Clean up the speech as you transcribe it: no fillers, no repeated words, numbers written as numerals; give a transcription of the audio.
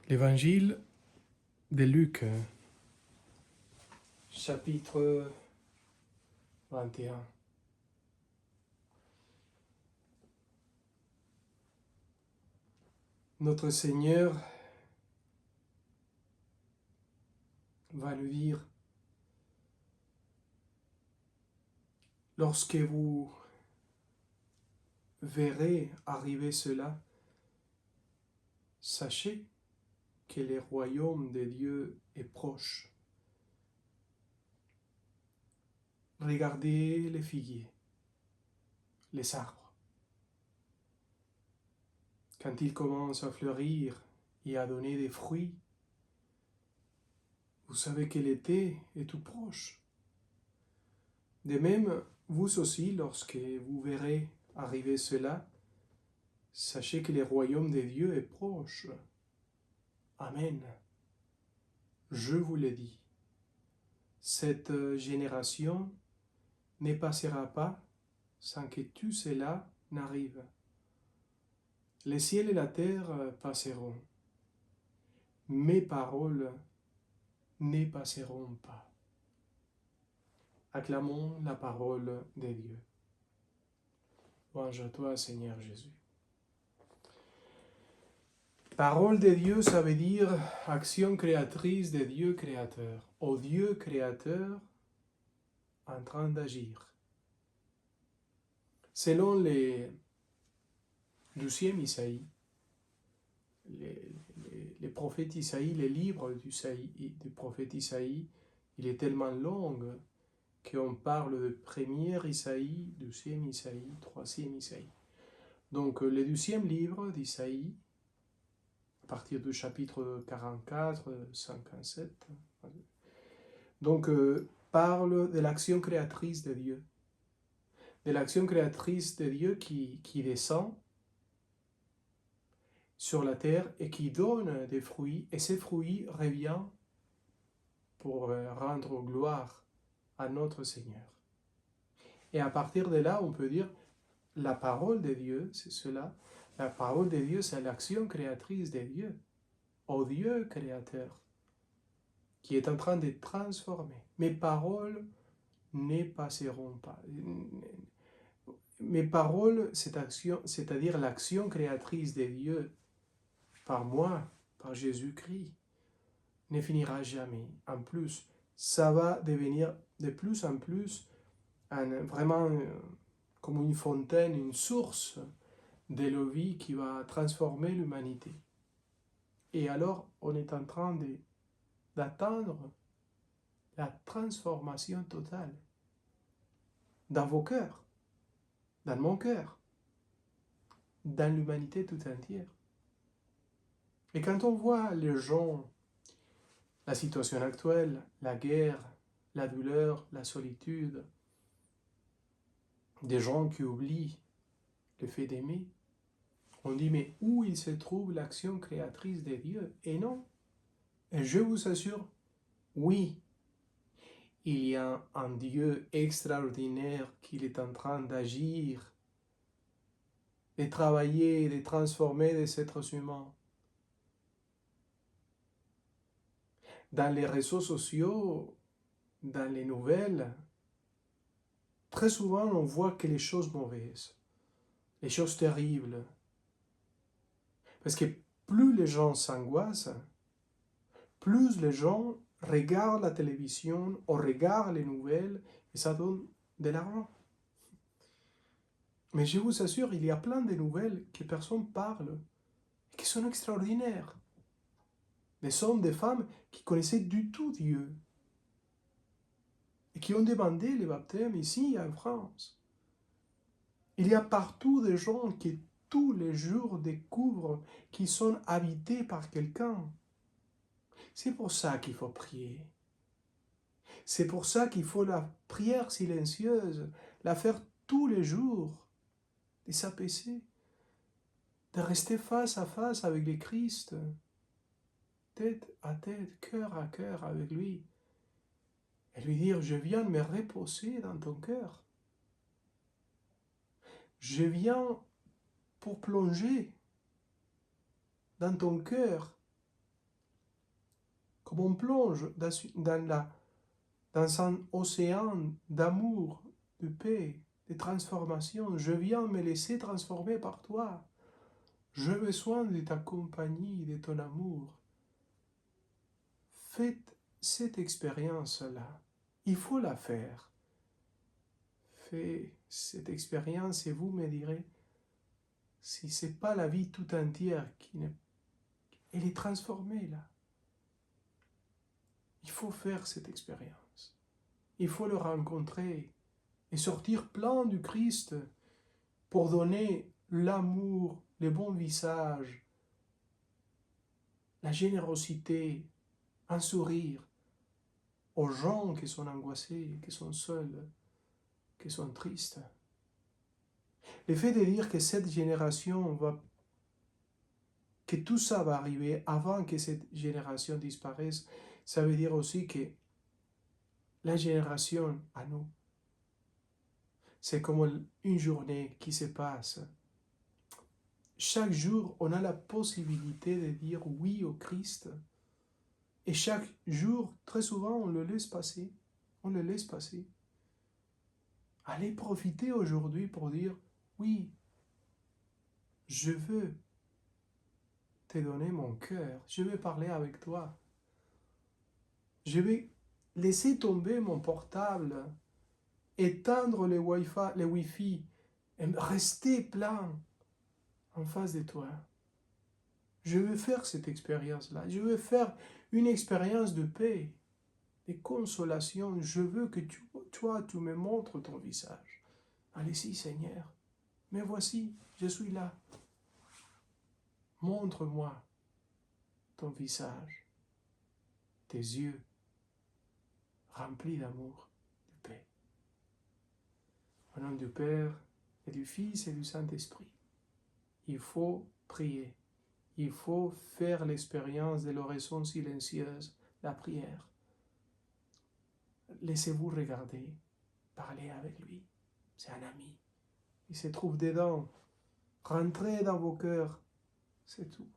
L'évangile de Luc, chapitre 21. Notre Seigneur va nous dire, lorsque vous verrez arriver cela, sachez que le royaume de Dieu est proche. Regardez les figuiers, les arbres. Quand ils commencent à fleurir et à donner des fruits, vous savez que l'été est tout proche. De même, vous aussi, lorsque vous verrez arriver cela, sachez que le royaume de Dieu est proche. Amen. Je vous le dis, cette génération ne passera pas sans que tout cela n'arrive. Le ciel et la terre passeront. Mes paroles ne passeront pas. Acclamons la parole de Dieu. Louange à toi, Seigneur Jésus. Parole de Dieu, ça veut dire action créatrice de Dieu créateur. Au Dieu créateur en train d'agir. Selon les 12e Isaïe, les prophètes Isaïe, les livres du prophète Isaïe, il est tellement long qu'on parle de premier Isaïe, 12e Isaïe, 3e Isaïe. Donc le 12e livre d'Isaïe, à partir du chapitre 44, 57, donc parle de l'action créatrice de Dieu. De l'action créatrice de Dieu qui descend sur la terre et qui donne des fruits, et ces fruits reviennent pour rendre gloire à notre Seigneur. Et à partir de là, on peut dire, la parole de Dieu, c'est cela, la parole de Dieu, c'est l'action créatrice de Dieu, au Dieu créateur, qui est en train de transformer. Mes paroles ne passeront pas. Mes paroles, c'est-à-dire l'action créatrice de Dieu, par moi, par Jésus-Christ, ne finira jamais. En plus, ça va devenir de plus en plus vraiment comme une fontaine, une source de l'eau vie qui va transformer l'humanité. Et alors, on est en train d'attendre la transformation totale dans vos cœurs, dans mon cœur, dans l'humanité tout entière. Et quand on voit les gens, la situation actuelle, la guerre, la douleur, la solitude, des gens qui oublient le fait d'aimer, on dit, mais où il se trouve l'action créatrice de Dieu? Et non. Et je vous assure, oui, il y a un Dieu extraordinaire qui est en train d'agir, de travailler, de transformer des êtres humains. Dans les réseaux sociaux, dans les nouvelles, très souvent on voit que les choses mauvaises, les choses terribles. Parce que plus les gens s'angoissent, plus les gens regardent la télévision ou regardent les nouvelles et ça donne de l'argent. Mais je vous assure, il y a plein de nouvelles que personne ne parle et qui sont extraordinaires. Des hommes, des femmes qui connaissaient du tout Dieu et qui ont demandé le baptême ici en France. Il y a partout des gens qui tous les jours découvrent qu'ils sont habités par quelqu'un. C'est pour ça qu'il faut prier. C'est pour ça qu'il faut la prière silencieuse, la faire tous les jours, de s'apaiser, de rester face à face avec le Christ, tête à tête, cœur à cœur avec lui, et lui dire, je viens me reposer dans ton cœur. Je viens pour plonger dans ton cœur comme on plonge dans un océan d'amour, de paix, de transformation. Je viens me laisser transformer par toi. J'ai besoin de ta compagnie, de ton amour. Faites cette expérience-là. Il faut la faire. Faites cette expérience et vous me direz si ce n'est pas la vie tout entière elle est transformée là. Il faut faire cette expérience. Il faut le rencontrer et sortir plein du Christ pour donner l'amour, le bon visage, la générosité, un sourire aux gens qui sont angoissés, qui sont seuls, qui sont tristes. Le fait de dire que cette génération que tout ça va arriver avant que cette génération disparaisse, ça veut dire aussi que la génération à nous, c'est comme une journée qui se passe. Chaque jour, on a la possibilité de dire oui au Christ. Et chaque jour, très souvent, on le laisse passer. On le laisse passer. Allez profiter aujourd'hui pour dire oui, je veux te donner mon cœur. Je vais parler avec toi. Je vais laisser tomber mon portable, éteindre le Wi-Fi et rester plein en face de toi. Je veux faire cette expérience-là. Je veux faire une expérience de paix, de consolation. Je veux que toi, tu me montres ton visage. Allez-y, Seigneur. Mais voici, je suis là. Montre-moi ton visage, tes yeux remplis d'amour, de paix. Au nom du Père et du Fils et du Saint-Esprit, il faut prier. Il faut faire l'expérience de l'oraison silencieuse, la prière. Laissez-vous regarder, parler avec lui. C'est un ami. Il se trouve dedans. Rentrez dans vos cœurs. C'est tout.